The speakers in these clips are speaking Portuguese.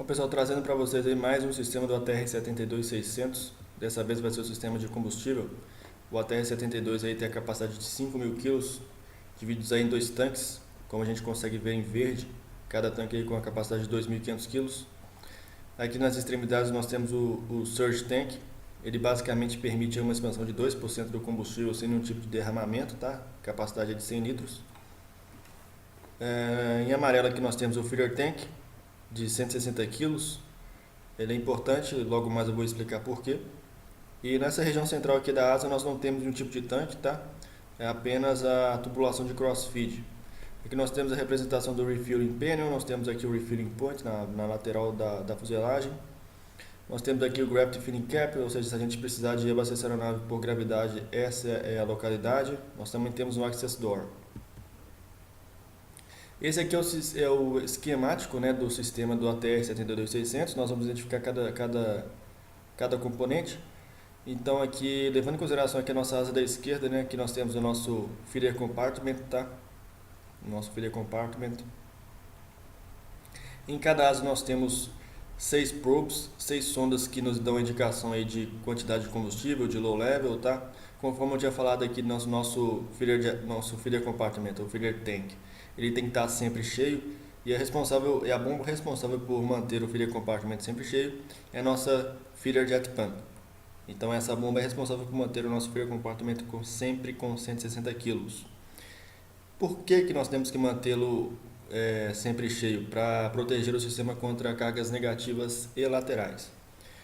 Bom, pessoal, trazendo para vocês aí mais um sistema do ATR 72600. Dessa vez vai ser o sistema de combustível. O ATR 72 aí tem a capacidade de 5.000 kg, divididos aí em dois tanques, como a gente consegue ver em verde, cada tanque aí com a capacidade de 2.500 kg. Aqui nas extremidades nós temos o Surge Tank. Ele basicamente permite uma expansão de 2% do combustível sem nenhum tipo de derramamento, tá? Capacidade é de 100 litros. Em amarelo aqui nós temos o Feeder Tank de 160 kg. Ele é importante, logo mais eu vou explicar porquê. E nessa região central aqui da asa nós não temos nenhum tipo de tanque, tá? É apenas a tubulação de crossfeed. Aqui nós temos a representação do Refueling Panel, nós temos aqui o Refueling Point na lateral da fuselagem. Nós temos aqui o Gravity Filling Cap, ou seja, se a gente precisar de abastecer a nave por gravidade, essa é a localidade. Nós também temos um Access Door. Esse aqui é o esquemático, né, do sistema do ATR 72600. Nós vamos identificar cada componente. Então aqui, levando em consideração aqui a nossa asa da esquerda, né, aqui nós temos o nosso feeder compartment, tá? O nosso feeder compartment. Em cada asa nós temos 6 probes, 6 sondas que nos dão indicação aí de quantidade de combustível, de low level, tá? Conforme eu tinha falado aqui no nosso feeder compartment, o feeder tank, ele tem que estar sempre cheio e a bomba responsável por manter o feeder compartment sempre cheio é a nossa feeder jet pump. Então essa bomba é responsável por manter o nosso feeder compartment sempre com 160 kg. Por que nós temos que mantê-lo sempre cheio? Para proteger o sistema contra cargas negativas e laterais.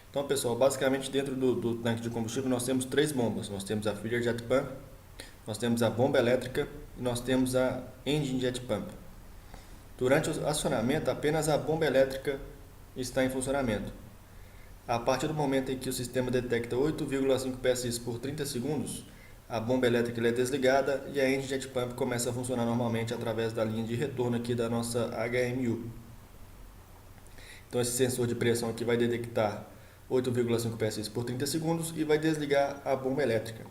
Então, pessoal, basicamente dentro do tanque de combustível nós temos 3 bombas. Nós temos a Feeder Jet Pump, nós temos a bomba elétrica e nós temos a Engine Jet Pump. Durante o acionamento, apenas a bomba elétrica está em funcionamento. A partir do momento em que o sistema detecta 8,5 psi por 30 segundos, a bomba elétrica é desligada e a Engine Jet Pump começa a funcionar normalmente através da linha de retorno aqui da nossa HMU. Então esse sensor de pressão aqui vai detectar 8,5 psi por 30 segundos e vai desligar a bomba elétrica.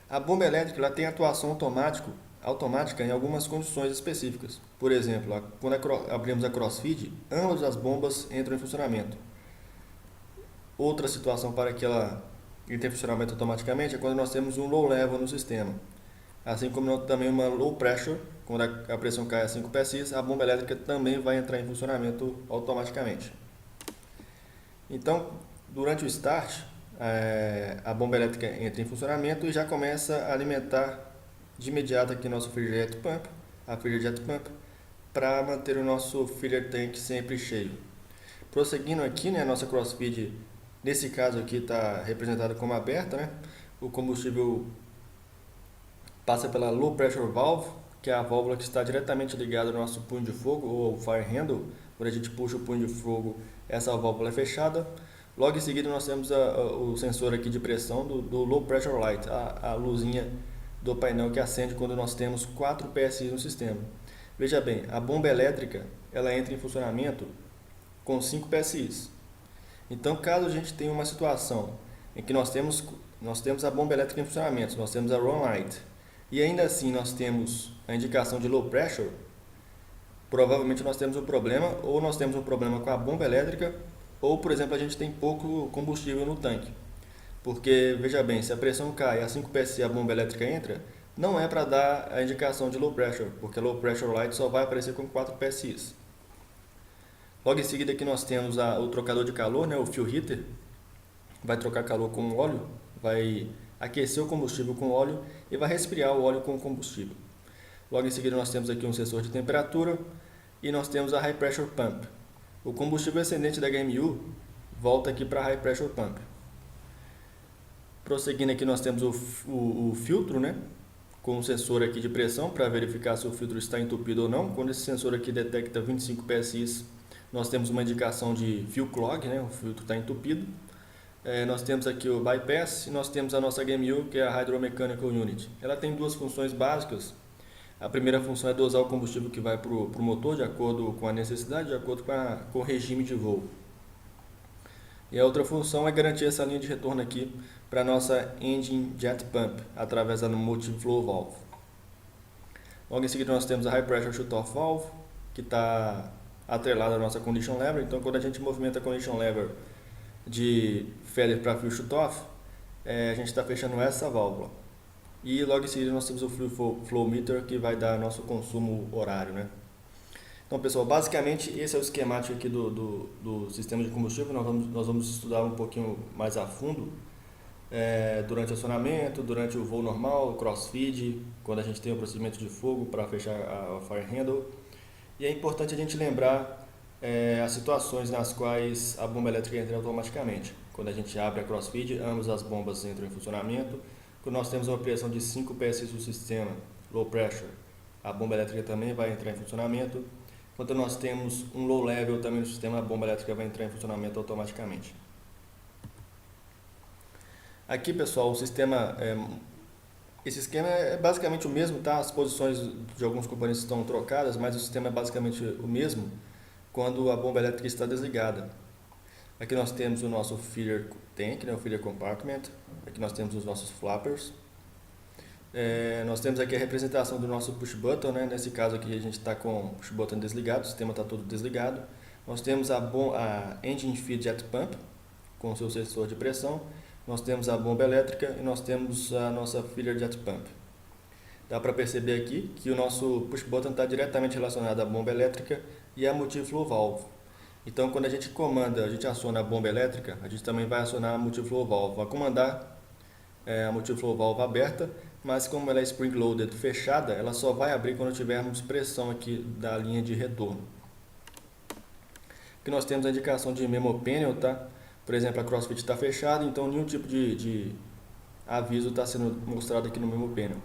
A bomba elétrica ela tem atuação automática em algumas condições específicas. Por exemplo, quando abrimos a crossfeed, ambas as bombas entram em funcionamento. Outra situação para que ela entre em funcionamento automaticamente é quando nós temos um low level no sistema. Assim como também uma low pressure, quando a pressão cai a 5 psi, a bomba elétrica também vai entrar em funcionamento automaticamente. Então, durante o start, a bomba elétrica entra em funcionamento e já começa a alimentar de imediato aqui nosso feeder jet pump, a feeder jet pump, para manter o nosso feeder tank sempre cheio. Prosseguindo aqui, né, a nossa crossfeed, nesse caso aqui está representada como aberta, né? O combustível passa pela low pressure valve, que é a válvula que está diretamente ligada ao nosso punho de fogo ou fire handle. Quando a gente puxa o punho de fogo, essa válvula é fechada. Logo em seguida nós temos o sensor aqui de pressão do low pressure light, a luzinha do painel que acende quando nós temos 4 psi no sistema. Veja bem, a bomba elétrica ela entra em funcionamento com 5 psi. Então, caso a gente tenha uma situação em que nós temos a bomba elétrica em funcionamento, nós temos a run light, e ainda assim nós temos a indicação de low pressure, provavelmente nós temos um problema, ou nós temos um problema com a bomba elétrica, ou, por exemplo, a gente tem pouco combustível no tanque. Porque, veja bem, se a pressão cai a 5 psi e a bomba elétrica entra, não é para dar a indicação de low pressure, porque a low pressure light só vai aparecer com 4 psi. Logo em seguida aqui nós temos o trocador de calor, né, o fuel heater, vai trocar calor com óleo, vai aquecer o combustível com óleo e vai resfriar o óleo com o combustível. Logo em seguida nós temos aqui um sensor de temperatura e nós temos a High Pressure Pump. O combustível excedente da HMU volta aqui para a High Pressure Pump. Prosseguindo aqui nós temos o filtro, né, com um sensor aqui de pressão para verificar se o filtro está entupido ou não. Quando esse sensor aqui detecta 25 psi, nós temos uma indicação de fuel clog, né, o filtro está entupido. Nós temos aqui o bypass e nós temos a nossa HMU, que é a Hydromechanical Unit. Ela tem duas funções básicas. A primeira função é dosar o combustível que vai para o motor de acordo com a necessidade, de acordo com o regime de voo. E a outra função é garantir essa linha de retorno aqui para a nossa Engine Jet Pump, através da Multi-Flow Valve. Logo em seguida nós temos a High Pressure Shutoff Valve, que está atrelada à nossa condition lever. Então, quando a gente movimenta a condition lever de feather para fuel shutoff, a gente está fechando essa válvula. E logo em seguida nós temos o flow meter, que vai dar nosso consumo horário, né? Então, pessoal, basicamente esse é o esquemático aqui do sistema de combustível. Nós vamos estudar um pouquinho mais a fundo durante o acionamento, durante o voo normal, crossfeed, quando a gente tem o procedimento de fogo para fechar a fire handle. E é importante a gente lembrar as situações nas quais a bomba elétrica entra automaticamente. Quando a gente abre a crossfeed, ambas as bombas entram em funcionamento. Quando nós temos uma pressão de 5 psi no sistema, low pressure, a bomba elétrica também vai entrar em funcionamento. Quando nós temos um low level também no sistema, a bomba elétrica vai entrar em funcionamento automaticamente. Aqui, pessoal, o sistema, esse esquema é basicamente o mesmo, tá? As posições de alguns componentes estão trocadas, mas o sistema é basicamente o mesmo quando a bomba elétrica está desligada. Aqui nós temos o nosso feeder tank, né, o feeder compartment. Aqui nós temos os nossos flappers. Nós temos aqui a representação do nosso push button, né? Nesse caso aqui a gente está com o push button desligado, o sistema está todo desligado. Nós temos a engine feed jet pump com o seu sensor de pressão. Nós temos a bomba elétrica e nós temos a nossa feeder jet pump. Dá para perceber aqui que o nosso push button está diretamente relacionado à bomba elétrica e à multiflow valve. Então, quando a gente comanda, a gente aciona a bomba elétrica, a gente também vai acionar a multiflow valve. Vai comandar a multiflow valve aberta, mas como ela é spring loaded fechada, ela só vai abrir quando tivermos pressão aqui da linha de retorno. Aqui nós temos a indicação de memo panel, tá? Por exemplo, a crossfit está fechada, então nenhum tipo de aviso está sendo mostrado aqui no memo panel.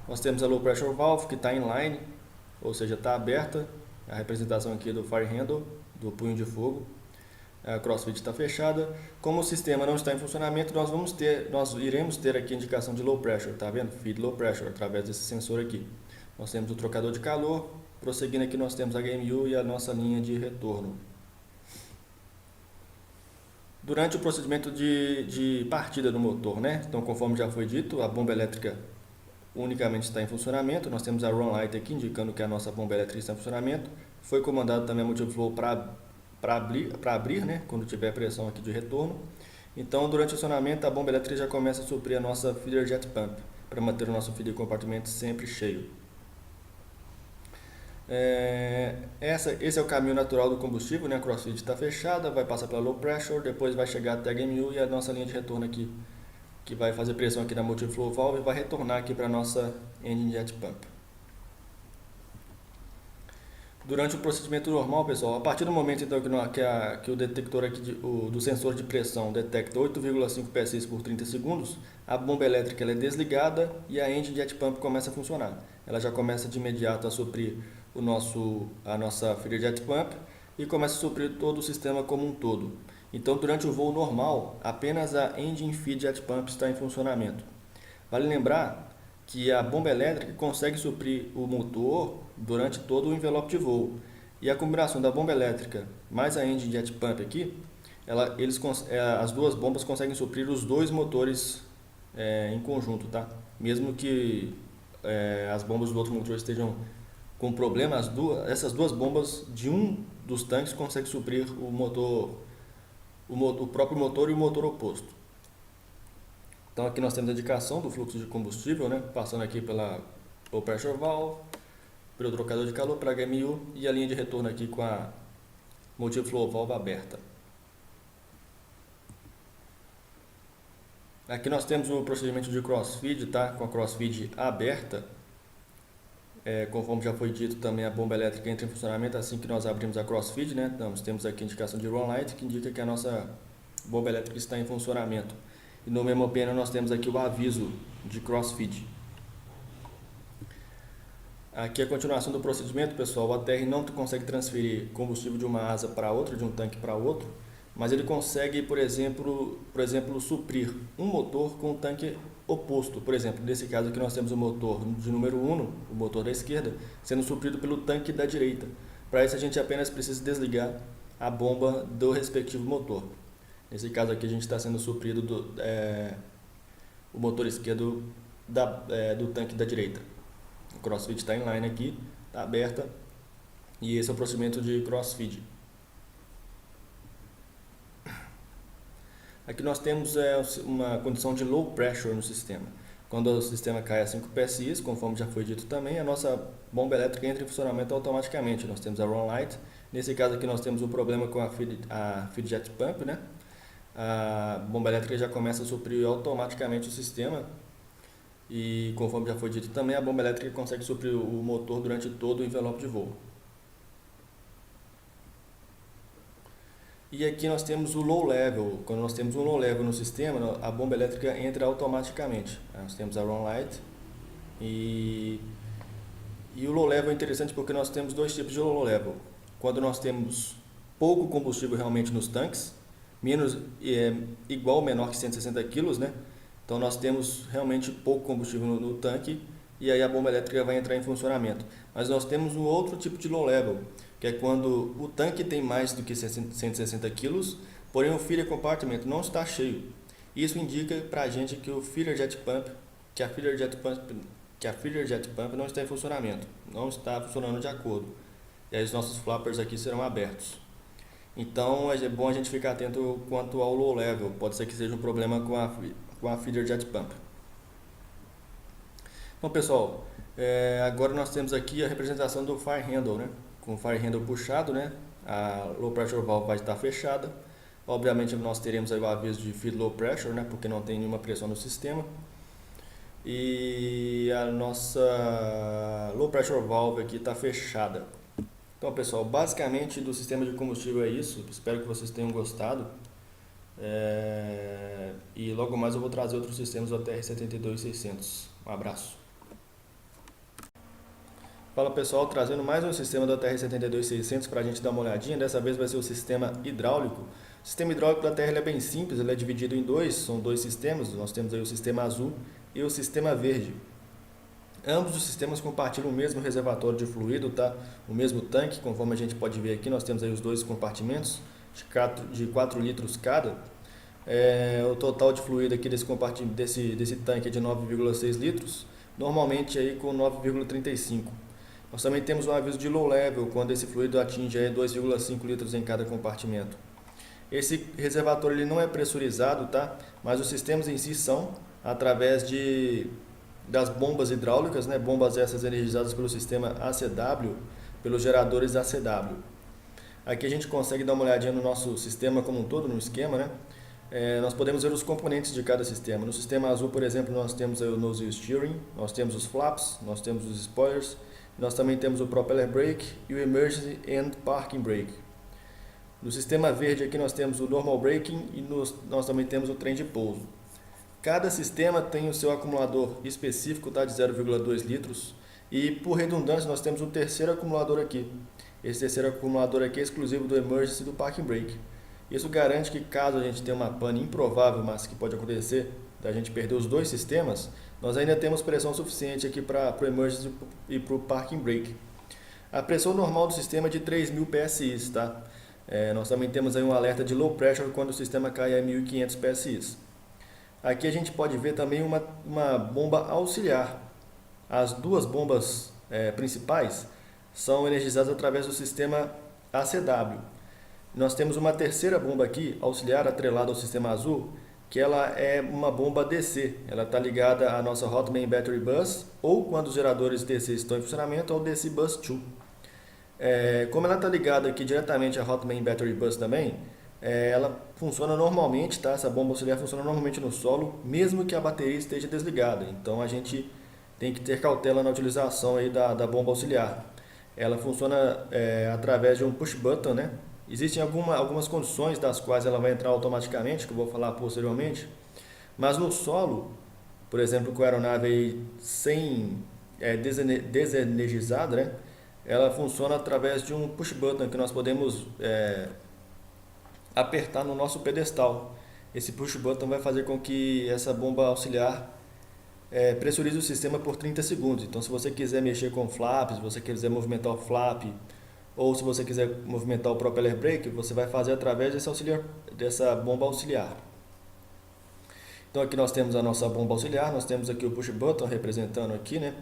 Nós temos a low pressure valve que está inline, ou seja, está aberta. A representação aqui do fire handle, do punho de fogo. A crossfit está fechada. Como o sistema não está em funcionamento, nós iremos ter aqui a indicação de low pressure, tá vendo? Feed low pressure, através desse sensor aqui. Nós temos o trocador de calor. Prosseguindo aqui, nós temos a HMU e a nossa linha de retorno. Durante o procedimento de partida do motor, né? Então, conforme já foi dito, a bomba elétrica unicamente está em funcionamento. Nós temos a run light aqui, indicando que a nossa bomba elétrica está em funcionamento. Foi comandado também a multiflow para abrir, né? Quando tiver pressão aqui de retorno. Então, durante o acionamento, a bomba elétrica já começa a suprir a nossa feeder jet pump, para manter o nosso feeder compartimento sempre cheio. Esse é o caminho natural do combustível, né? A crossfeed está fechada, vai passar pela low pressure, depois vai chegar até a HMU e a nossa linha de retorno aqui, que vai fazer pressão aqui na multiflow valve e vai retornar aqui para a nossa engine jet pump. Durante o procedimento normal, pessoal, a partir do momento então que o detector aqui do sensor de pressão detecta 8,5 psi por 30 segundos, a bomba elétrica ela é desligada e a engine jet pump começa a funcionar. Ela já começa de imediato a suprir a nossa feeder jet pump e começa a suprir todo o sistema como um todo. Então, durante o voo normal, apenas a engine feed jet pump está em funcionamento. Vale lembrar que a bomba elétrica consegue suprir o motor durante todo o envelope de voo. E a combinação da bomba elétrica mais a engine jet pump aqui, as duas bombas conseguem suprir os dois motores em conjunto, tá? Mesmo que as bombas do outro motor estejam com problema, essas duas bombas de um dos tanques conseguem suprir o próprio motor e o motor oposto. Então aqui nós temos a indicação do fluxo de combustível, né? Passando aqui pela low pressure valve, pelo trocador de calor para a HMU e a linha de retorno aqui com a multiflow valve aberta. Aqui nós temos o procedimento de crossfeed, tá? Com a crossfeed aberta. Conforme já foi dito, também a bomba elétrica entra em funcionamento assim que nós abrimos a crossfeed, né? Nós temos aqui a indicação de run light, que indica que a nossa bomba elétrica está em funcionamento. E no memo panel nós temos aqui o aviso de crossfeed. Aqui é a continuação do procedimento, pessoal. O ATR não consegue transferir combustível de uma asa para outra, de um tanque para outro, mas ele consegue, por exemplo, suprir um motor com um tanque oposto. Por exemplo, nesse caso aqui nós temos o motor de número 1, o motor da esquerda, sendo suprido pelo tanque da direita. Para isso a gente apenas precisa desligar a bomba do respectivo motor. Nesse caso aqui a gente está sendo suprido o motor esquerdo do tanque da direita. O crossfeed está inline aqui, está aberta. E esse é o procedimento de cross-feed. Aqui nós temos uma condição de low pressure no sistema. Quando o sistema cai a 5 PSI, conforme já foi dito também, a nossa bomba elétrica entra em funcionamento automaticamente. Nós temos a run light. Nesse caso aqui nós temos um problema com a feed jet pump, né? A bomba elétrica já começa a suprir automaticamente o sistema. E conforme já foi dito também, a bomba elétrica consegue suprir o motor durante todo o envelope de voo. E aqui nós temos o low level. Quando nós temos um low level no sistema, a bomba elétrica entra automaticamente. Nós temos a run light e o low level é interessante porque nós temos dois tipos de low level. Quando nós temos pouco combustível realmente nos tanques, igual ou menor que 160 kg, né? Então nós temos realmente pouco combustível no tanque e aí a bomba elétrica vai entrar em funcionamento. Mas nós temos um outro tipo de low level, que é quando o tanque tem mais do que 160 kg, porém o feeder compartment não está cheio. Isso indica para a gente que a feeder jet pump não está em funcionamento, não está funcionando de acordo. E aí os nossos flappers aqui serão abertos. Então é bom a gente ficar atento quanto ao low level, pode ser que seja um problema com a feeder jet pump. Bom pessoal, agora nós temos aqui a representação do fire handle, né? Com o fire handle puxado, né? A low pressure valve vai estar fechada. Obviamente nós teremos aí o aviso de feed low pressure, né? Porque não tem nenhuma pressão no sistema. E a nossa low pressure valve aqui está fechada. Então pessoal, basicamente do sistema de combustível é isso. Espero que vocês tenham gostado. E logo mais eu vou trazer outros sistemas do TR-72600. Um abraço. Fala pessoal, trazendo mais um sistema da TR-72600 para a gente dar uma olhadinha. Dessa vez vai ser o sistema hidráulico. O sistema hidráulico da TR é bem simples, ele é dividido em dois, são dois sistemas. Nós temos aí o sistema azul e o sistema verde. Ambos os sistemas compartilham o mesmo reservatório de fluido, tá? O mesmo tanque, conforme a gente pode ver aqui, nós temos aí os dois compartimentos de 4 litros cada. O total de fluido aqui desse tanque é de 9,6 litros, normalmente aí com 9,35. Nós também temos um aviso de low level, quando esse fluido atinge 2,5 litros em cada compartimento. Esse reservatório ele não é pressurizado, tá? Mas os sistemas em si são através das bombas hidráulicas, né? Bombas essas energizadas pelo sistema ACW, pelos geradores ACW. Aqui a gente consegue dar uma olhadinha no nosso sistema como um todo, no esquema, né? Nós podemos ver os componentes de cada sistema. No sistema azul, por exemplo, nós temos o nose steering, nós temos os flaps, nós temos os spoilers, nós também temos o propeller brake e o emergency and parking brake. No sistema verde aqui nós temos o normal braking e nós também temos o trem de pouso. Cada sistema tem o seu acumulador específico, tá, de 0,2 litros e por redundância nós temos um terceiro acumulador aqui. Esse terceiro acumulador aqui é exclusivo do emergency e do parking brake. Isso garante que caso a gente tenha uma pane improvável, mas que pode acontecer, da gente perder os dois sistemas, nós ainda temos pressão suficiente aqui para o emergency e para o parking brake. A pressão normal do sistema é de 3.000 PSI, tá? Nós também temos aí um alerta de low pressure quando o sistema cai a 1.500 PSI. Aqui a gente pode ver também uma bomba auxiliar. As duas bombas principais são energizadas através do sistema ACW. Nós temos uma terceira bomba aqui, auxiliar, atrelada ao sistema azul, que ela é uma bomba DC. Ela está ligada à nossa Hot Main Battery Bus, ou quando os geradores DC estão em funcionamento, ao DC Bus 2. Como ela está ligada aqui diretamente à Hot Main Battery Bus também, ela funciona normalmente, tá? Essa bomba auxiliar funciona normalmente no solo, mesmo que a bateria esteja desligada. Então a gente tem que ter cautela na utilização aí da bomba auxiliar. Ela funciona através de um push button, né? Existem algumas condições das quais ela vai entrar automaticamente, que eu vou falar posteriormente, mas no solo, por exemplo, com a aeronave aí desenergizada, né? Ela funciona através de um push button que nós podemos apertar no nosso pedestal. Esse push button vai fazer com que essa bomba auxiliar pressurize o sistema por 30 segundos. Então se você quiser mexer com flaps, se você quiser movimentar o flap, ou se você quiser movimentar o propeller brake, você vai fazer através dessa bomba auxiliar. Então aqui nós temos a nossa bomba auxiliar, nós temos aqui o push button representando aqui, né,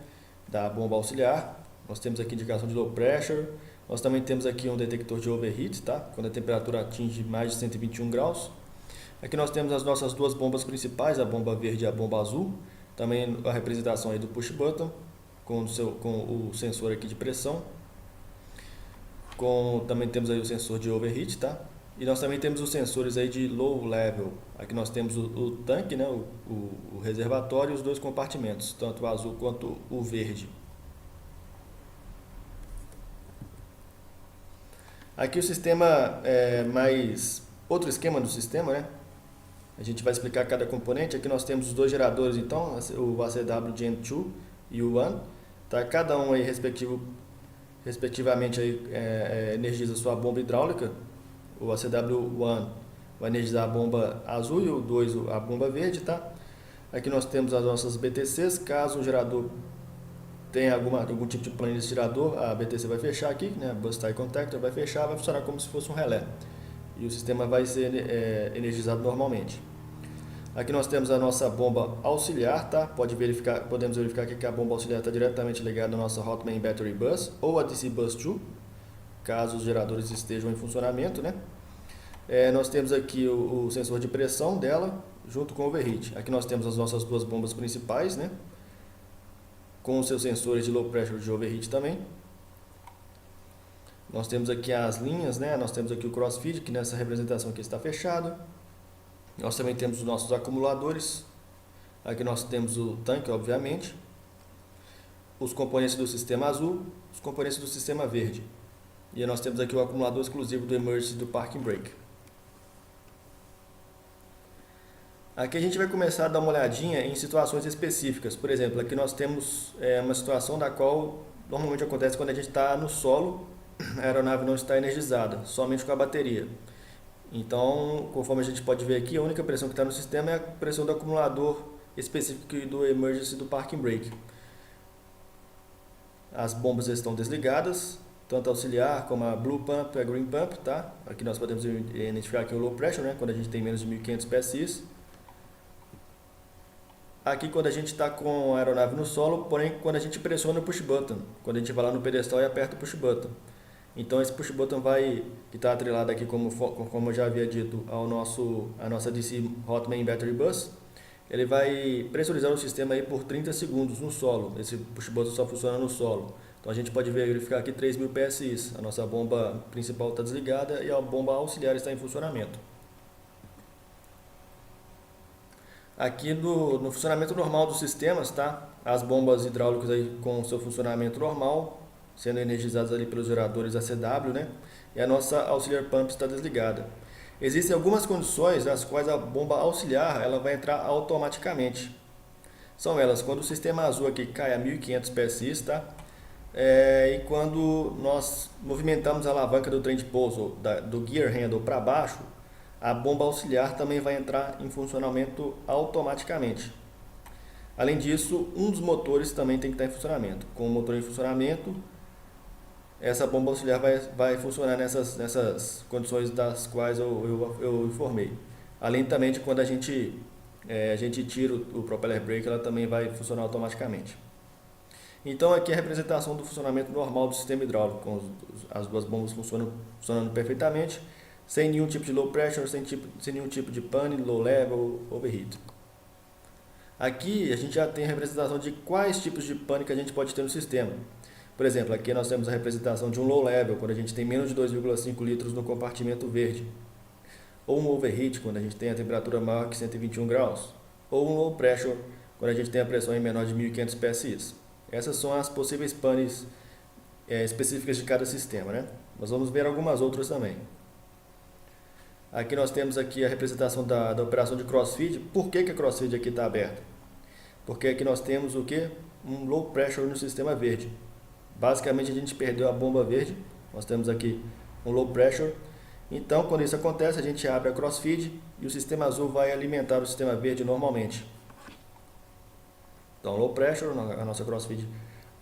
da bomba auxiliar. Nós temos aqui indicação de low pressure, Nós também temos aqui um detector de overheat, tá? Quando a temperatura atinge mais de 121 graus. Aqui nós temos as nossas duas bombas principais, a bomba verde e a bomba azul. Também a representação aí do push button, com o sensor aqui de pressão. Também temos aí o sensor de overheat, tá? E nós também temos os sensores aí de low level. Aqui nós temos o tanque, né? o reservatório e os dois compartimentos, tanto o azul quanto o verde. Aqui o sistema outro esquema do sistema, né? A gente vai explicar cada componente. Aqui nós temos os dois geradores, então, o ACW Gen 2 e o ONE. Tá? Cada um aí respectivamente aí, energiza a sua bomba hidráulica. O ACW1 vai energizar a bomba azul e o 2 a bomba verde, tá? Aqui nós temos as nossas BTCs. Caso o gerador tenha algum tipo de pane nesse gerador, a BTC vai fechar aqui, né? A Bus Tie Contactor vai fechar, vai funcionar como se fosse um relé. E o sistema vai ser energizado normalmente. Aqui nós temos a nossa bomba auxiliar, tá? Podemos verificar aqui que a bomba auxiliar está diretamente ligada à nossa Hot Main Battery Bus ou a DC Bus 2, caso os geradores estejam em funcionamento, né? Nós temos aqui o sensor de pressão dela, junto com o overheat. Aqui nós temos as nossas duas bombas principais, né? Com os seus sensores de low pressure e de overheat também. Nós temos aqui as linhas, né? Nós temos aqui o crossfeed, que nessa representação aqui está fechado. Nós também temos os nossos acumuladores. Aqui nós temos o tanque, obviamente. Os componentes do sistema azul, os componentes do sistema verde. E nós temos aqui o acumulador exclusivo do emergency do parking brake. Aqui a gente vai começar a dar uma olhadinha em situações específicas. Por exemplo, aqui nós temos uma situação da qual normalmente acontece quando a gente está no solo, a aeronave não está energizada, somente com a bateria. Então, conforme a gente pode ver aqui, a única pressão que está no sistema é a pressão do acumulador específico do emergency do parking brake. As bombas estão desligadas, tanto a auxiliar como a blue pump e a green pump, tá? Aqui nós podemos identificar aqui o low pressure, né? Quando a gente tem menos de 1500 PSI. Aqui quando a gente está com a aeronave no solo, porém quando a gente pressiona o push button, quando a gente vai lá no pedestal e aperta o push button. Então esse push button que está atrelado aqui, como eu já havia dito, a nossa DC Hot Main Battery Bus, ele vai pressurizar o sistema aí por 30 segundos no solo. Esse push button só funciona no solo. Então a gente pode verificar aqui 3.000 PSI. A nossa bomba principal está desligada e a bomba auxiliar está em funcionamento. Aqui no funcionamento normal dos sistemas, tá? As bombas hidráulicas aí com seu funcionamento normal, sendo energizadas ali pelos geradores ACW, né? E a nossa auxiliar pump está desligada. Existem algumas condições nas quais a bomba auxiliar ela vai entrar automaticamente. São elas quando o sistema azul aqui cai a 1500 PSI, tá? E quando nós movimentamos a alavanca do trem de pouso, do gear handle para baixo, a bomba auxiliar também vai entrar em funcionamento automaticamente. Além disso, um dos motores também tem que estar em funcionamento. Com o motor em funcionamento, essa bomba auxiliar vai funcionar nessas condições das quais eu informei. Além também de quando a gente tira o propeller brake, ela também vai funcionar automaticamente. Então aqui é a representação do funcionamento normal do sistema hidráulico, com as duas bombas funcionando perfeitamente, sem nenhum tipo de low pressure, sem nenhum tipo de pane, low level, overheat. Aqui a gente já tem a representação de quais tipos de pane que a gente pode ter no sistema. Por exemplo, aqui nós temos a representação de um low level, quando a gente tem menos de 2,5 litros no compartimento verde. Ou um overheat, quando a gente tem a temperatura maior que 121 graus. Ou um low pressure, quando a gente tem a pressão em menor de 1500 PSI. Essas são as possíveis panes específicas de cada sistema, né? Nós vamos ver algumas outras também. Aqui nós temos aqui a representação da operação de crossfeed. Por que a crossfeed aqui está aberta? Porque aqui nós temos o que? Um low pressure no sistema verde. Basicamente a gente perdeu a bomba verde. Nós temos aqui um low pressure. Então quando isso acontece a gente abre a crossfeed e o sistema azul vai alimentar o sistema verde normalmente. Então low pressure, a nossa crossfeed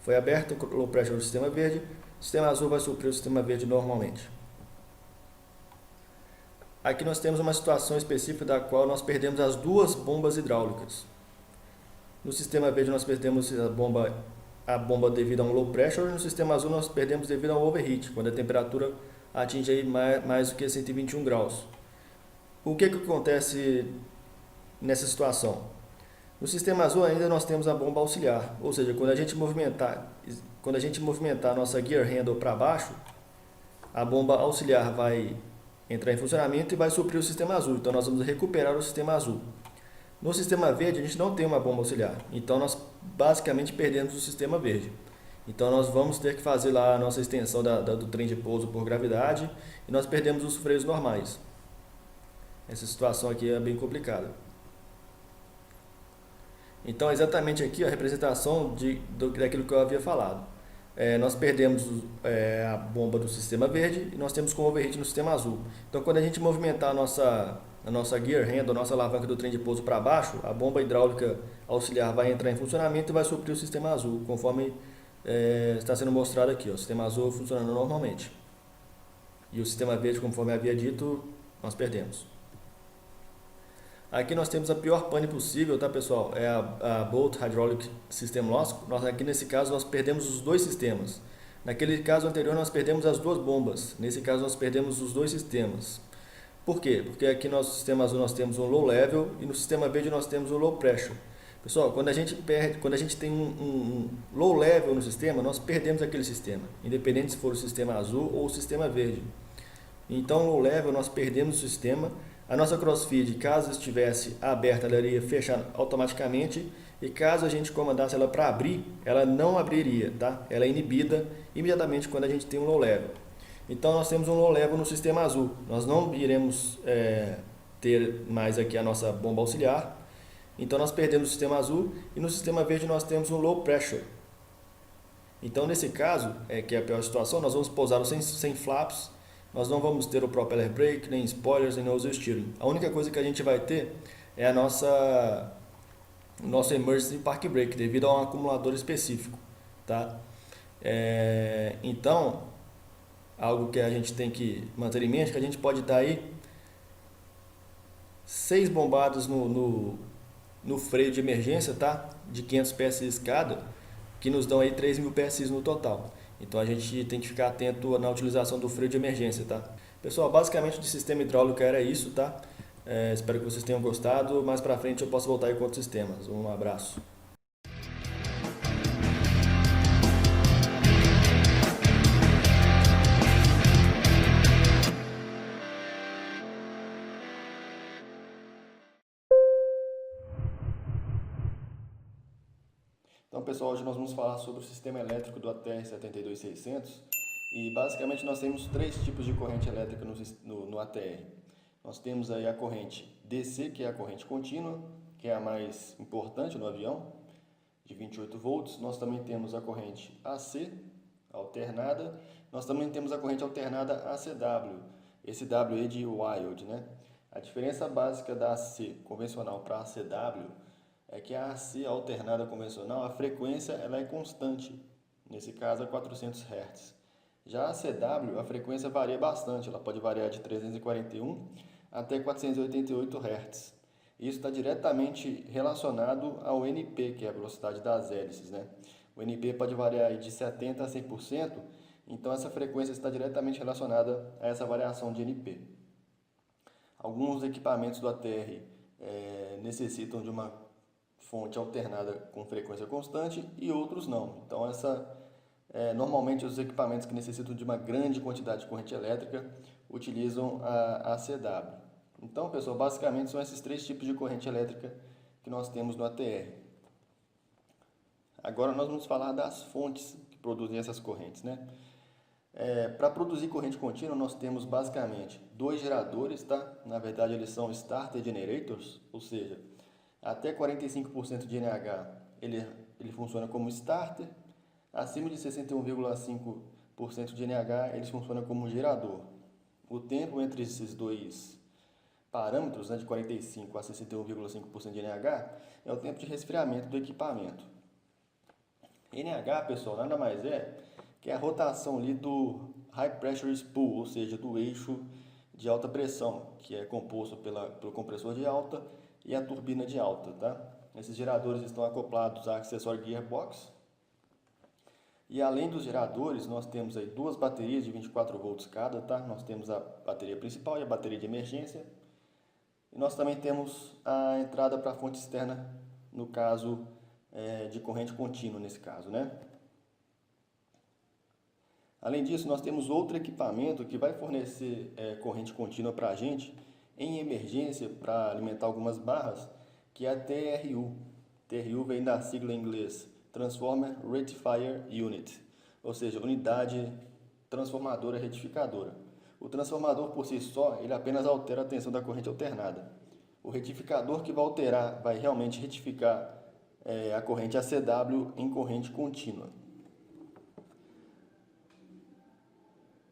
foi aberta, low pressure no sistema verde. O sistema azul vai suprir o sistema verde normalmente. Aqui nós temos uma situação específica da qual nós perdemos as duas bombas hidráulicas. No sistema verde nós perdemos a bomba a bomba devido a um low pressure, e no sistema azul nós perdemos devido a um overheat, quando a temperatura atinge aí mais do que 121 graus. O que acontece nessa situação? No sistema azul ainda nós temos a bomba auxiliar, ou seja, quando a gente movimentar a nossa gear handle para baixo, a bomba auxiliar vai entrar em funcionamento e vai suprir o sistema azul. Então nós vamos recuperar o sistema azul. No sistema verde a gente não tem uma bomba auxiliar, então nós basicamente perdemos o sistema verde. Então nós vamos ter que fazer lá a nossa extensão do trem de pouso por gravidade e nós perdemos os freios normais. Essa situação aqui é bem complicada. Então exatamente aqui a representação daquilo que eu havia falado. Nós perdemos a bomba do sistema verde e nós temos como overheat no sistema azul. Então quando a gente movimentar a nossa gear handle, a nossa alavanca do trem de pouso para baixo, a bomba hidráulica auxiliar vai entrar em funcionamento e vai suprir o sistema azul, conforme está sendo mostrado aqui. O sistema azul funcionando normalmente. E o sistema verde, conforme havia dito, nós perdemos. Aqui nós temos a pior pane possível, tá pessoal? É a Bolt Hydraulic System Loss. Aqui nesse caso nós perdemos os dois sistemas. Naquele caso anterior nós perdemos as duas bombas. Nesse caso nós perdemos os dois sistemas. Por quê? Porque aqui no nosso sistema azul nós temos um low level e no sistema verde nós temos um low pressure. Pessoal, quando a gente tem um low level no sistema, nós perdemos aquele sistema, independente se for o sistema azul ou o sistema verde. Então, low level nós perdemos o sistema. A nossa crossfeed, caso estivesse aberta, ela iria fechar automaticamente, e caso a gente comandasse ela para abrir, ela não abriria, tá? Ela é inibida imediatamente quando a gente tem um low level. Então nós temos um low level no sistema azul. Nós não iremos ter mais aqui a nossa bomba auxiliar. Então nós perdemos o sistema azul e no sistema verde nós temos um low pressure. Então nesse caso, que é a pior situação, nós vamos pousar sem flaps. Nós não vamos ter o propeller brake, nem spoilers, nem nose steering. A única coisa que a gente vai ter é o nosso emergency park brake, devido a um acumulador específico, tá? Então, algo que a gente tem que manter em mente, que a gente pode dar aí 6 bombadas no freio de emergência, tá? De 500 PSI cada, que nos dão aí 3.000 PSI no total. Então a gente tem que ficar atento na utilização do freio de emergência, tá? Pessoal, basicamente de sistema hidráulico era isso, tá? Espero que vocês tenham gostado. Mais pra frente eu posso voltar aí com outros sistemas. Um abraço. Então, pessoal, hoje nós vamos falar sobre o sistema elétrico do ATR 72600 e basicamente nós temos 3 tipos de corrente elétrica no ATR. Nós temos aí a corrente DC, que é a corrente contínua, que é a mais importante no avião, de 28 volts. Nós também temos a corrente AC, alternada. Nós também temos a corrente alternada ACW, esse W aí de wild, né? A diferença básica da AC convencional para a ACW é que a AC alternada convencional, a frequência ela é constante, nesse caso é 400 Hz. Já a CW, a frequência varia bastante, ela pode variar de 341 até 488 Hz. Isso está diretamente relacionado ao NP, que é a velocidade das hélices, né? O NP pode variar de 70% a 100%, então essa frequência está diretamente relacionada a essa variação de NP. Alguns equipamentos do ATR necessitam de uma fonte alternada com frequência constante e outros não. Então, normalmente os equipamentos que necessitam de uma grande quantidade de corrente elétrica utilizam a ACW. Então, pessoal, basicamente são esses 3 tipos de corrente elétrica que nós temos no ATR. Agora nós vamos falar das fontes que produzem essas correntes, né? Para produzir corrente contínua, nós temos basicamente 2 geradores, tá? Na verdade, eles são starter generators, ou seja, até 45% de NH ele funciona como starter, acima de 61,5% de NH eles funcionam como gerador. O tempo entre esses dois parâmetros, né, de 45% a 61,5% de NH, é o tempo de resfriamento do equipamento. NH, pessoal, nada mais é que a rotação ali do High Pressure Spool, ou seja, do eixo de alta pressão, que é composto pelo compressor de alta e a turbina de alta, tá? Esses geradores estão acoplados a acessório gearbox E além dos geradores, nós temos aí duas baterias de 24 volts cada, tá? Nós temos a bateria principal e a bateria de emergência. E nós também temos a entrada para a fonte externa, no caso de corrente contínua, nesse caso, né? Além disso, nós temos outro equipamento que vai fornecer corrente contínua para a gente em emergência para alimentar algumas barras, que é a TRU. TRU vem da sigla em inglês Transformer Rectifier Unit, ou seja, unidade transformadora retificadora. O transformador por si só, ele apenas altera a tensão da corrente alternada. O retificador que vai alterar, vai realmente retificar a corrente ACW em corrente contínua.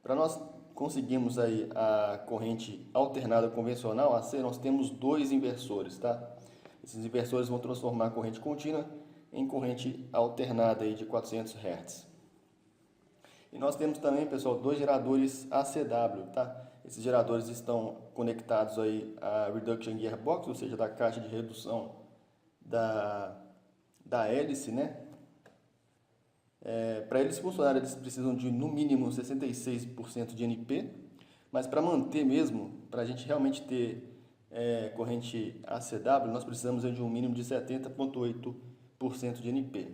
Para nós conseguirmos aí a corrente alternada convencional AC, nós temos dois inversores, tá? Esses inversores vão transformar a corrente contínua em corrente alternada aí de 400 Hz. E nós temos também, pessoal, dois geradores ACW, tá? Esses geradores estão conectados aí à Reduction Gearbox, ou seja, da caixa de redução da hélice, né? Para eles funcionarem, eles precisam de no mínimo 66% de NP, mas para manter mesmo, para a gente realmente ter corrente ACW, nós precisamos de um mínimo de 70,8% de NP.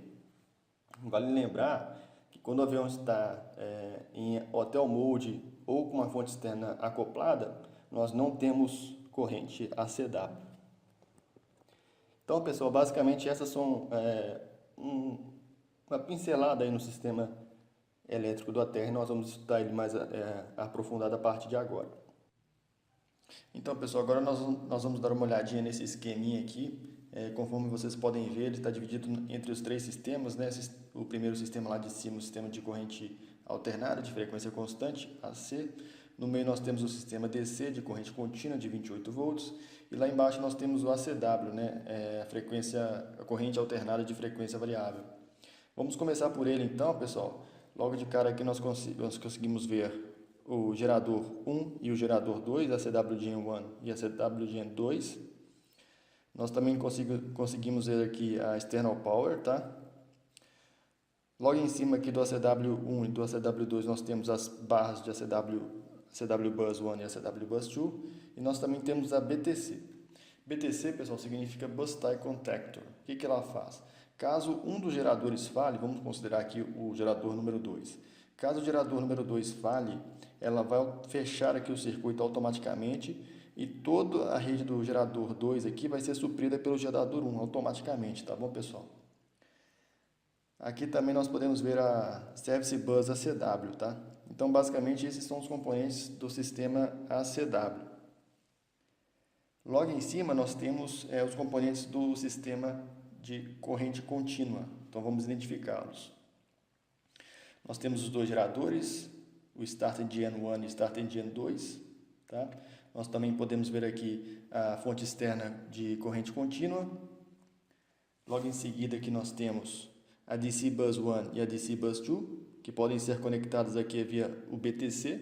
Vale lembrar que quando o avião está em hotel mode ou com uma fonte externa acoplada, nós não temos corrente ACW. Então, pessoal, basicamente essas são uma pincelada aí no sistema elétrico do ATR. Nós vamos estudar ele mais aprofundado a partir de agora. Então, pessoal, agora nós vamos dar uma olhadinha nesse esqueminha aqui. Conforme vocês podem ver, ele está dividido entre os três sistemas, né? O primeiro sistema lá de cima, o sistema de corrente alternada de frequência constante, AC. No meio nós temos o sistema DC de corrente contínua de 28 volts. E lá embaixo nós temos o ACW, né? A corrente alternada de frequência variável. Vamos começar por ele então, pessoal. Logo de cara aqui nós conseguimos ver o gerador 1 e o gerador 2, a CWGen1 e a CWGen2. Nós também conseguimos ver aqui a external power, tá? Logo em cima aqui do ACW1 e do ACW2 nós temos as barras de ACW Bus 1 e ACW Bus 2. E nós também temos a BTC. BTC, pessoal, significa Bus Tie Contactor. O que ela faz? Caso um dos geradores falhe, vamos considerar aqui o gerador número 2. Caso o gerador número 2 falhe, ela vai fechar aqui o circuito automaticamente e toda a rede do gerador 2 aqui vai ser suprida pelo gerador 1 automaticamente, tá bom, pessoal? Aqui também nós podemos ver a Service Bus ACW, tá? Então, basicamente, esses são os componentes do sistema ACW. Logo em cima, nós temos os componentes do sistema de corrente contínua. Então, vamos identificá-los. Nós temos os dois geradores, o Starting Gen 1 e Starting Gen 2. Tá? Nós também podemos ver aqui a fonte externa de corrente contínua. Logo em seguida, aqui nós temos a DC Bus 1 e a DC Bus 2, que podem ser conectadas aqui via o BTC,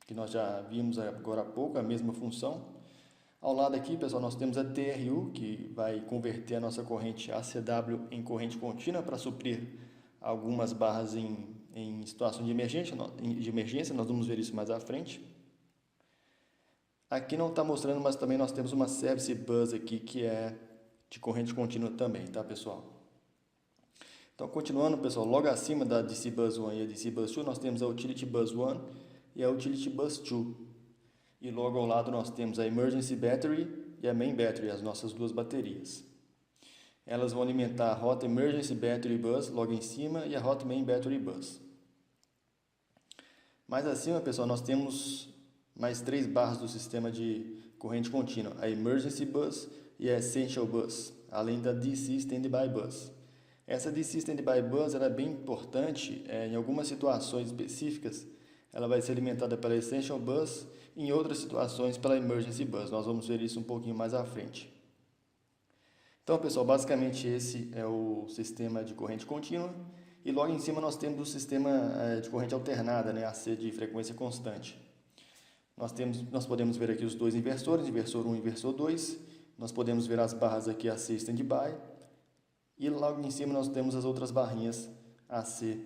que nós já vimos agora há pouco, a mesma função. Ao lado aqui, pessoal, nós temos a TRU, que vai converter a nossa corrente ACW em corrente contínua para suprir algumas barras em situação de emergência. Nós vamos ver isso mais à frente. Aqui não está mostrando, mas também nós temos uma Service Bus aqui, que é de corrente contínua também, tá, pessoal? Então, continuando, pessoal, logo acima da DC Bus 1 e a DC Bus 2, nós temos a Utility Bus 1 e a Utility Bus 2. E logo ao lado nós temos a Emergency Battery e a Main Battery, as nossas duas baterias. Elas vão alimentar a Hot Emergency Battery Bus logo em cima e a Hot Main Battery Bus. Mais acima, pessoal, nós temos mais três barras do sistema de corrente contínua, a Emergency Bus e a Essential Bus, além da DC Standby Bus. Essa DC Standby Bus ela é bem importante em algumas situações específicas. Ela vai ser alimentada pela Essential Bus e em outras situações pela Emergency Bus. Nós vamos ver isso um pouquinho mais à frente. Então, pessoal, basicamente esse é o sistema de corrente contínua. E logo em cima nós temos o sistema de corrente alternada, né, AC de frequência constante. Nós podemos ver aqui os dois inversores, inversor 1 e inversor 2. Nós podemos ver as barras aqui AC Standby. E logo em cima nós temos as outras barrinhas AC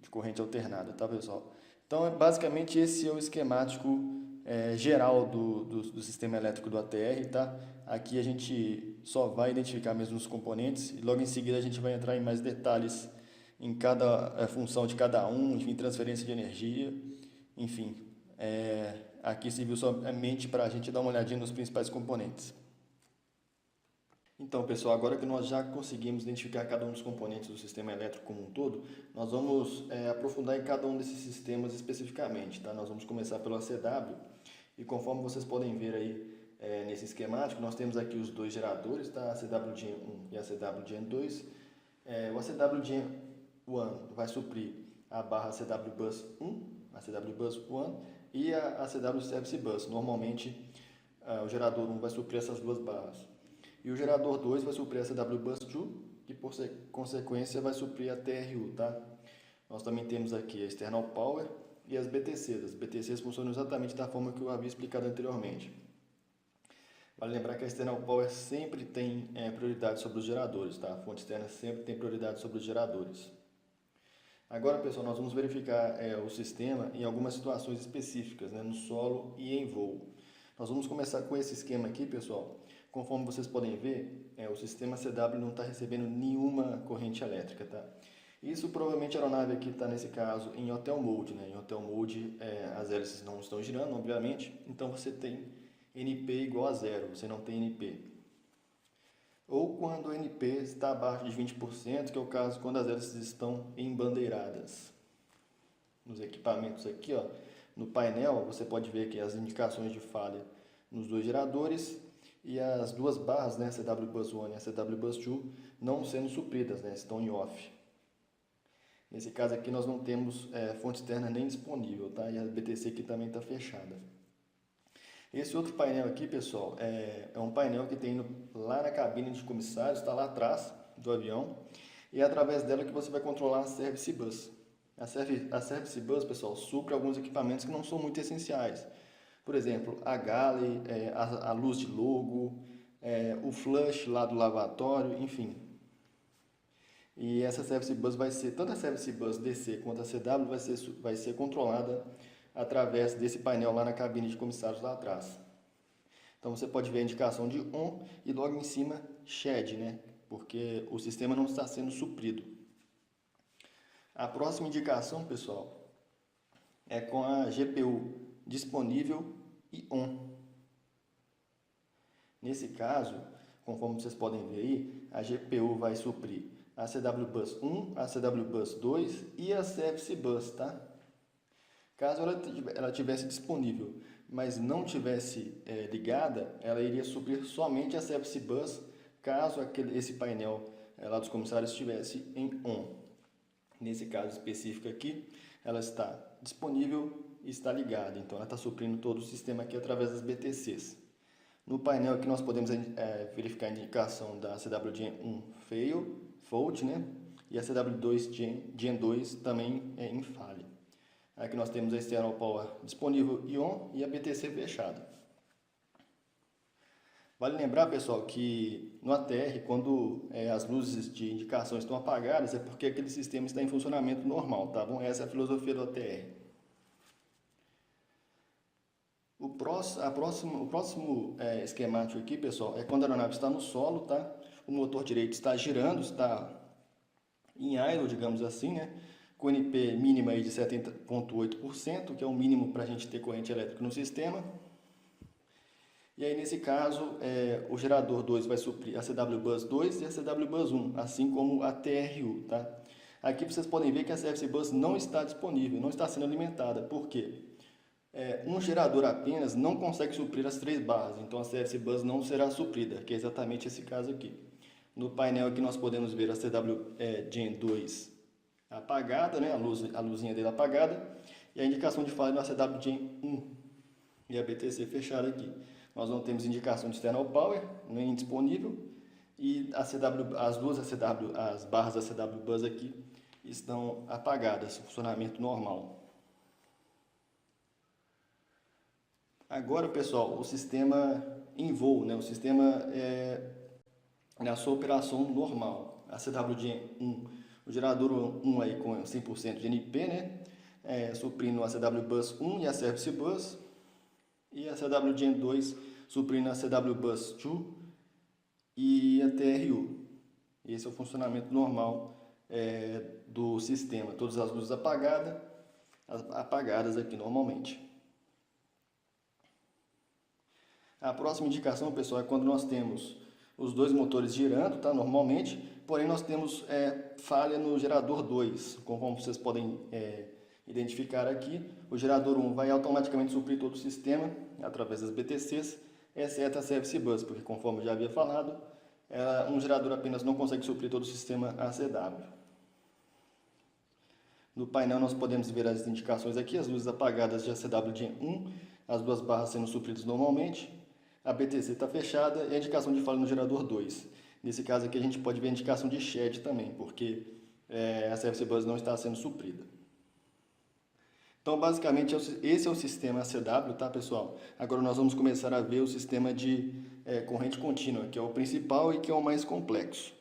de corrente alternada, tá, pessoal? Então, basicamente, esse é o esquemático geral do sistema elétrico do ATR, tá? Aqui a gente só vai identificar mesmo os componentes e logo em seguida a gente vai entrar em mais detalhes em cada função de cada um, enfim, transferência de energia, enfim. Aqui serviu somente para a gente dar uma olhadinha nos principais componentes. Então, pessoal, agora que nós já conseguimos identificar cada um dos componentes do sistema elétrico como um todo, nós vamos aprofundar em cada um desses sistemas especificamente, tá? Nós vamos começar pelo ACW e conforme vocês podem ver aí nesse esquemático, nós temos aqui os dois geradores, tá? A ACW Gen 1 e a ACW Gen 2. O ACW Gen 1 vai suprir a barra ACW Bus 1, a ACW Bus 1 e a ACW Service Bus. Normalmente, o gerador 1 vai suprir essas duas barras. E o gerador 2 vai suprir a CW Bus 2, que por consequência vai suprir a TRU, tá? Nós também temos aqui a External Power e as BTCs. As BTCs funcionam exatamente da forma que eu havia explicado anteriormente. Vale lembrar que a External Power sempre tem prioridade sobre os geradores, tá? A fonte externa sempre tem prioridade sobre os geradores. Agora, pessoal, nós vamos verificar o sistema em algumas situações específicas, né? No solo e em voo. Nós vamos começar com esse esquema aqui, pessoal. Conforme vocês podem ver, o sistema CW não está recebendo nenhuma corrente elétrica, tá? Isso provavelmente a aeronave aqui está, nesse caso, em Hotel Mode, né? Em Hotel Mode, as hélices não estão girando, obviamente, então você tem NP igual a zero, você não tem NP. Ou quando o NP está abaixo de 20%, que é o caso quando as hélices estão embandeiradas. Nos equipamentos aqui, ó, no painel, você pode ver aqui as indicações de falha nos dois geradores e as duas barras, né, a CW Bus 1 e a CW Bus 2, não sendo supridas, né, estão em off. Nesse caso aqui nós não temos fonte externa nem disponível, tá? E a BTC aqui também está fechada. Esse outro painel aqui, pessoal, é um painel que tem lá na cabine de comissários, está lá atrás do avião, e é através dela que você vai controlar a Service Bus. A Service Bus, pessoal, supre alguns equipamentos que não são muito essenciais. Por exemplo, a galley, a luz de logo, o flush lá do lavatório, enfim. E essa Service Bus vai ser, tanto a Service Bus DC quanto a CW vai ser controlada através desse painel lá na cabine de comissários lá atrás. Então você pode ver a indicação de ON e logo em cima SHED, né? Porque o sistema não está sendo suprido. A próxima indicação, pessoal, é com a GPU disponível e ON. Nesse caso, conforme vocês podem ver aí, a GPU vai suprir a CW Bus 1, a CW Bus 2 e a Service Bus, tá? Caso ela tivesse disponível, mas não tivesse ligada, ela iria suprir somente a Service Bus, caso esse painel lá dos comissários estivesse em ON. Nesse caso específico aqui, ela está disponível e está ligada, então ela está suprindo todo o sistema aqui através das BTCs. No painel aqui nós podemos verificar a indicação da CW Gen 1 fault, né? E a CW2 Gen 2 também em falha. Aqui nós temos a External Power disponível e ON e a BTC fechada. Vale lembrar, pessoal, que no ATR, quando as luzes de indicação estão apagadas, é porque aquele sistema está em funcionamento normal, tá bom? Essa é a filosofia do ATR. O próximo esquemático aqui, pessoal, é quando a aeronave está no solo, tá? O motor direito está girando, está em idle, digamos assim, né? Com NP mínima aí de 70,8%, que é o mínimo para a gente ter corrente elétrica no sistema. E aí, nesse caso, o gerador 2 vai suprir a CW Bus 2 e a CW Bus 1, assim como a TRU, tá? Aqui vocês podem ver que a Service Bus não está disponível, não está sendo alimentada. Por quê? Um gerador apenas não consegue suprir as 3 barras, então a Service Bus não será suprida, que é exatamente esse caso aqui. No painel aqui nós podemos ver a CW Gen 2 apagada, né? A luzinha dele apagada, e a indicação de falha na CW Gen 1 e a BTC fechada aqui. Nós não temos indicação de External Power, nem disponível, e as barras da CW Bus aqui estão apagadas, funcionamento normal. Agora, pessoal, o sistema em voo, né? O sistema na sua operação normal. A CW Gen 1 O gerador 1 aí com 100% de NP, né? Suprindo a CW Bus 1 e a Service Bus. E a CW Gen 2 suprindo a CW Bus 2 e a TRU. Esse é o funcionamento normal do sistema. Todas as luzes apagadas aqui normalmente. A próxima indicação, pessoal, é quando nós temos os dois motores girando, tá? Normalmente, porém nós temos falha no gerador 2, conforme vocês podem identificar aqui. O gerador 1 vai automaticamente suprir todo o sistema através das BTCs, exceto a Service Bus, porque conforme eu já havia falado, um gerador apenas não consegue suprir todo o sistema ACW. No painel nós podemos ver as indicações aqui, as luzes apagadas de ACW Gen 1, as duas barras sendo supridas normalmente, a BTC está fechada e a indicação de falha no gerador 2. Nesse caso aqui a gente pode ver a indicação de shed também, porque a Service Bus não está sendo suprida. Então basicamente esse é o sistema ACW, tá pessoal? Agora nós vamos começar a ver o sistema de corrente contínua, que é o principal e que é o mais complexo.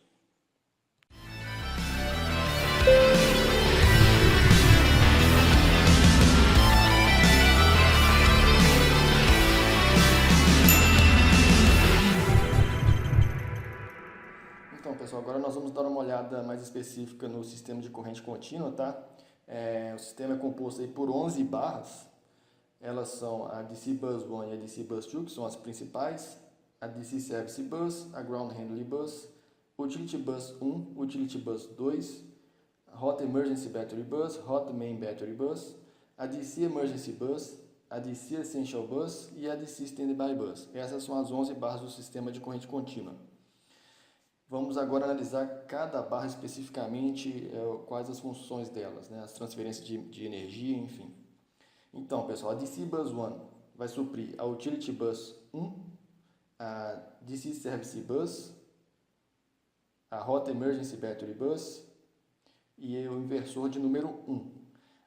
Então pessoal, agora nós vamos dar uma olhada mais específica no sistema de corrente contínua, tá? O sistema é composto aí por 11 barras. Elas são a DC Bus 1 e a DC Bus 2, que são as principais, a DC Service Bus, a Ground Handling Bus, Utility Bus 1, Utility Bus 2, Hot Emergency Battery Bus, Hot Main Battery Bus, a DC Emergency Bus, a DC Essential Bus e a DC Standby Bus. Essas são as 11 barras do sistema de corrente contínua. Vamos agora analisar cada barra especificamente, quais as funções delas, né? As transferências de energia, enfim. Então, pessoal, a DC Bus 1 vai suprir a Utility Bus 1, a DC Service Bus, a Hot Emergency Battery Bus e o inversor de número 1.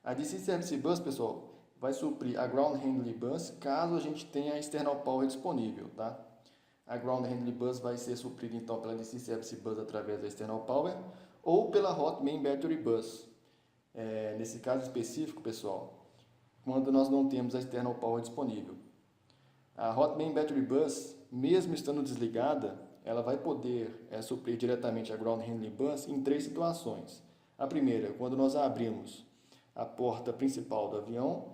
A DC Service Bus, pessoal, vai suprir a Ground Handling Bus caso a gente tenha external power disponível, tá? A Ground Handling Bus vai ser suprida então pela DC Service Bus através da external power ou pela Hot Main Battery Bus. Nesse caso específico, pessoal, quando nós não temos a external power disponível. A Hot Main Battery Bus, mesmo estando desligada, ela vai poder suprir diretamente a Ground Handling Bus em 3 situações. A primeira, quando nós abrimos a porta principal do avião,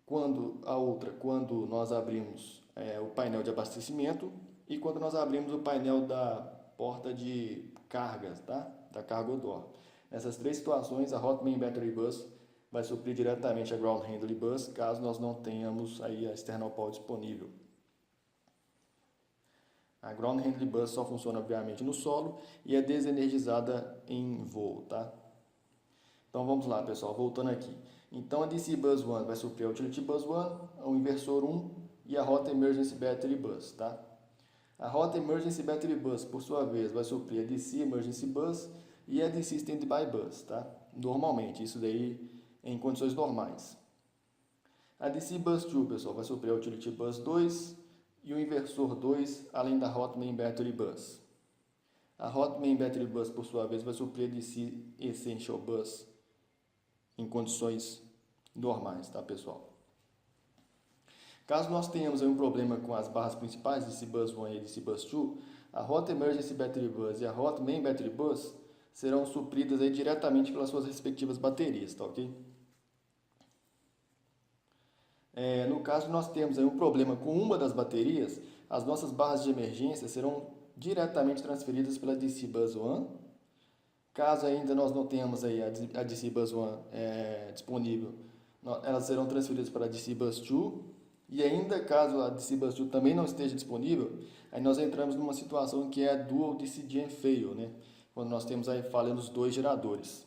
quando nós abrimos o painel de abastecimento e quando nós abrimos o painel da porta de cargas, tá? Da cargo door. Nessas 3 situações, a Hot Main Battery Bus vai suprir diretamente a Ground Handling Bus, caso nós não tenhamos aí a external power disponível. A Ground Handling Bus só funciona, obviamente, no solo e é desenergizada em voo, tá? Então vamos lá, pessoal, voltando aqui. Então a DC Bus 1 vai suprir a Utility Bus 1, o inversor 1 e a Hot Emergency Battery Bus, tá? A Hot Emergency Battery Bus, por sua vez, vai suprir a DC Emergency Bus e a DC Standby Bus, tá? Normalmente, isso daí em condições normais. A DC Bus 2, pessoal, vai suprir a Utility Bus 2 e o inversor 2, além da Hot Main Battery Bus. A Hot Main Battery Bus, por sua vez, vai suprir a DC Essential Bus em condições normais, tá, pessoal? Caso nós tenhamos um problema com as barras principais, DC Bus 1 e DC Bus 2, a Hot Emergency Battery Bus e a Hot Main Battery Bus serão supridas aí diretamente pelas suas respectivas baterias, tá ok? No caso nós temos aí um problema com uma das baterias, as nossas barras de emergência serão diretamente transferidas pela DC Bus 1. Caso ainda nós não tenhamos aí a DC Bus 1 disponível, elas serão transferidas para a DC Bus 2. E ainda caso a DC Bus 2 também não esteja disponível, aí nós entramos numa situação que é a Dual DC Gen Fail, né? Quando nós temos aí falha nos 2 geradores.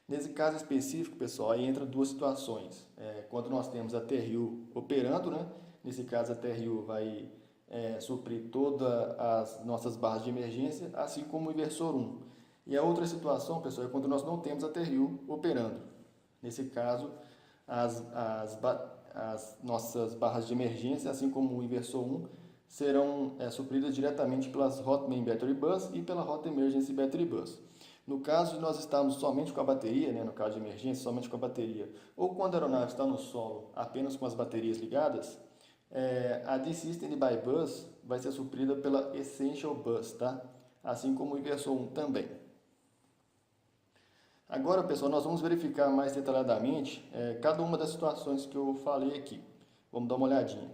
Nesse caso específico, pessoal, aí entra 2 situações. Quando nós temos a TRU operando, né? Nesse caso a TRU vai suprir todas as nossas barras de emergência, assim como o inversor 1. E a outra situação, pessoal, é quando nós não temos a TRU operando. Nesse caso, as nossas barras de emergência, assim como o inversor 1, serão supridas diretamente pelas Hot Main Battery Bus e pela Hot Emergency Battery Bus. No caso de nós estarmos somente com a bateria, né, no caso de emergência, somente com a bateria, ou quando a aeronave está no solo apenas com as baterias ligadas, a DC Standby Bus vai ser suprida pela Essential Bus, tá? Assim como o inversor 1 também. Agora, pessoal, nós vamos verificar mais detalhadamente cada uma das situações que eu falei aqui. Vamos dar uma olhadinha.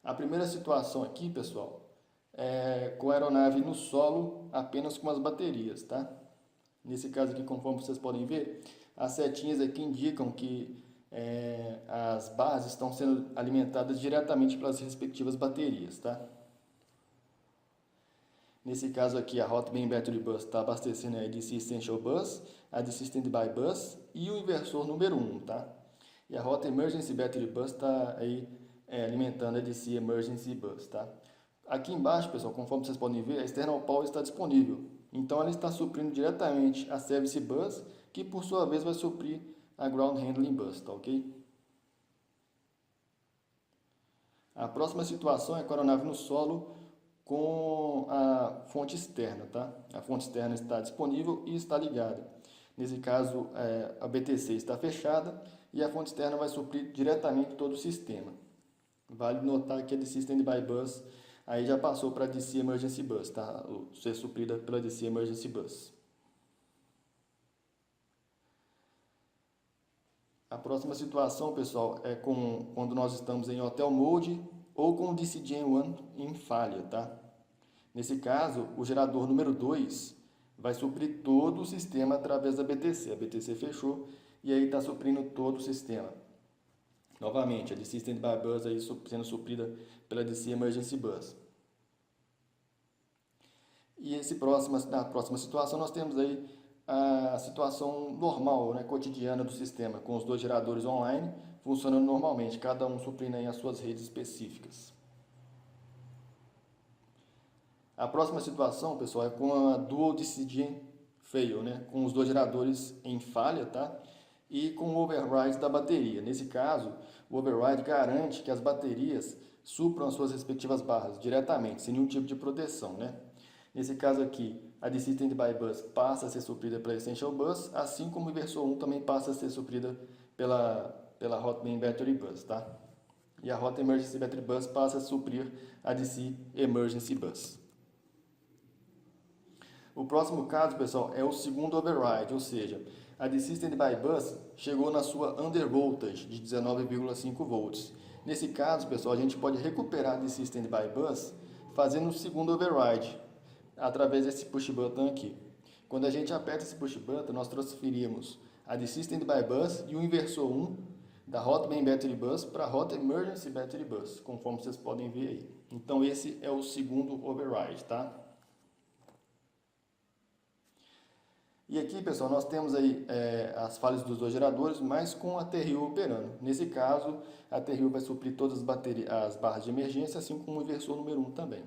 A primeira situação aqui, pessoal, com a aeronave no solo apenas com as baterias, tá? Nesse caso aqui, conforme vocês podem ver, as setinhas aqui indicam que as barras estão sendo alimentadas diretamente pelas respectivas baterias, tá? Nesse caso aqui, a Hot Main Battery Bus está abastecendo a DC Essential Bus, a DC Standby Bus e o inversor número 1, tá? E a Hot Emergency Battery Bus está aí alimentando a DC Emergency Bus, tá? Aqui embaixo, pessoal, conforme vocês podem ver, a External Power está disponível. Então, ela está suprindo diretamente a Service Bus, que por sua vez vai suprir a Ground Handling Bus, tá ok? A próxima situação é com a aeronave no solo com a fonte externa, tá? A fonte externa está disponível e está ligada. Nesse caso, a BTC está fechada e a fonte externa vai suprir diretamente todo o sistema. Vale notar que a DC Standby Bus aí já passou para a DC Emergency Bus, tá? Ser suprida pela DC Emergency Bus. A próxima situação, pessoal, é quando nós estamos em Hotel Mode ou com o DC Gen 1 em falha, tá? Nesse caso, o gerador número 2 vai suprir todo o sistema através da BTC. A BTC fechou e aí está suprindo todo o sistema. Novamente, a DC Standby Bus aí sendo suprida pela DC Emergency Bus. E na próxima situação nós temos aí a situação normal, né, cotidiana do sistema, com os dois geradores online funcionando normalmente, cada um suprindo aí as suas redes específicas. A próxima situação, pessoal, é com a Dual DC Gen Fail, né, com os dois geradores em falha, tá? E com o override da bateria. Nesse caso, o override garante que as baterias supram as suas respectivas barras diretamente, sem nenhum tipo de proteção, né? Nesse caso aqui, a DC Standby Bus passa a ser suprida pela Essential Bus, assim como o inversor 1 também passa a ser suprida pela Hot Main Battery Bus, tá? E a Hot Emergency Battery Bus passa a suprir a DC Emergency Bus. O próximo caso, pessoal, é o segundo override, ou seja, a DC Standby Bus chegou na sua undervoltage de 19,5 volts. Nesse caso, pessoal, a gente pode recuperar a DC Standby Bus fazendo o segundo override, através desse push button aqui. Quando a gente aperta esse push button, nós transferimos a DC Standby Bus e o inversor 1 da Hot Main Battery Bus para a Hot Emergency Battery Bus, conforme vocês podem ver aí. Então esse é o segundo override, tá? E aqui, pessoal, nós temos aí as falhas dos dois geradores, mas com a TRU operando. Nesse caso, a TRU vai suprir todas as barras de emergência, assim como o inversor número 1 também.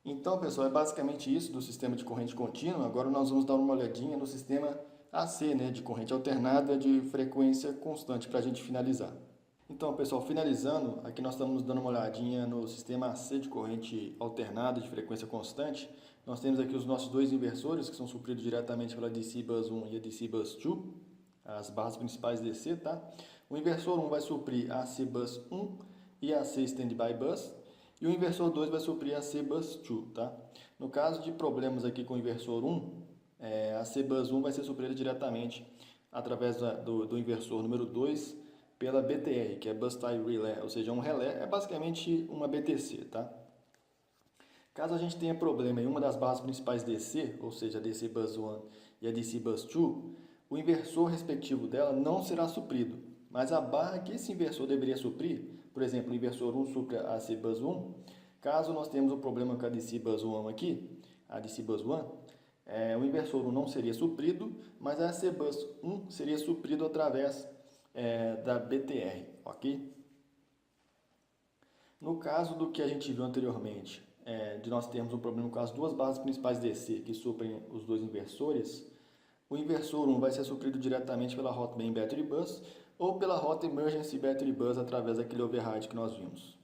Então, pessoal, é basicamente isso do sistema de corrente contínua. Agora nós vamos dar uma olhadinha no sistema AC, né, de corrente alternada de frequência constante, para a gente finalizar. Então, pessoal, finalizando, aqui nós estamos dando uma olhadinha no sistema AC de corrente alternada de frequência constante. Nós temos aqui os nossos dois inversores, que são supridos diretamente pela DC Bus 1 e a DC Bus 2, as barras principais DC, tá? O inversor 1 vai suprir a AC Bus 1 e a AC Standby Bus, e o inversor 2 vai suprir a AC Bus 2, tá? No caso de problemas aqui com o inversor 1, a AC Bus 1 vai ser suprida diretamente através do inversor número 2 pela BTR, que é Bus Tie Relay, ou seja, um relé, é basicamente uma BTC, tá? Caso a gente tenha problema em uma das barras principais DC, ou seja, a DC Bus 1 e a DC Bus 2, o inversor respectivo dela não será suprido, mas a barra que esse inversor deveria suprir, por exemplo, o inversor 1 supre a AC Bus 1, caso nós tenhamos um problema com a DC Bus 1 aqui, a DC Bus 1, o inversor 1 não seria suprido, mas a AC Bus 1 seria suprido através da BTR, ok? No caso do que a gente viu anteriormente, de nós termos um problema com as duas barras principais DC que suprem os dois inversores, o inversor 1 vai ser suprido diretamente pela Hot Main Battery Bus ou pela Hot Emergency Battery Bus através daquele override que nós vimos.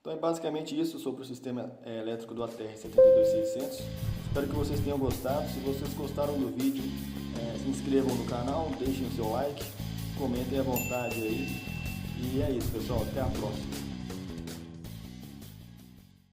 Então é basicamente isso sobre o sistema elétrico do ATR 72600. Espero que vocês tenham gostado. Se vocês gostaram do vídeo, se inscrevam no canal, deixem o seu like, comentem à vontade aí. E é isso, pessoal. Até a próxima.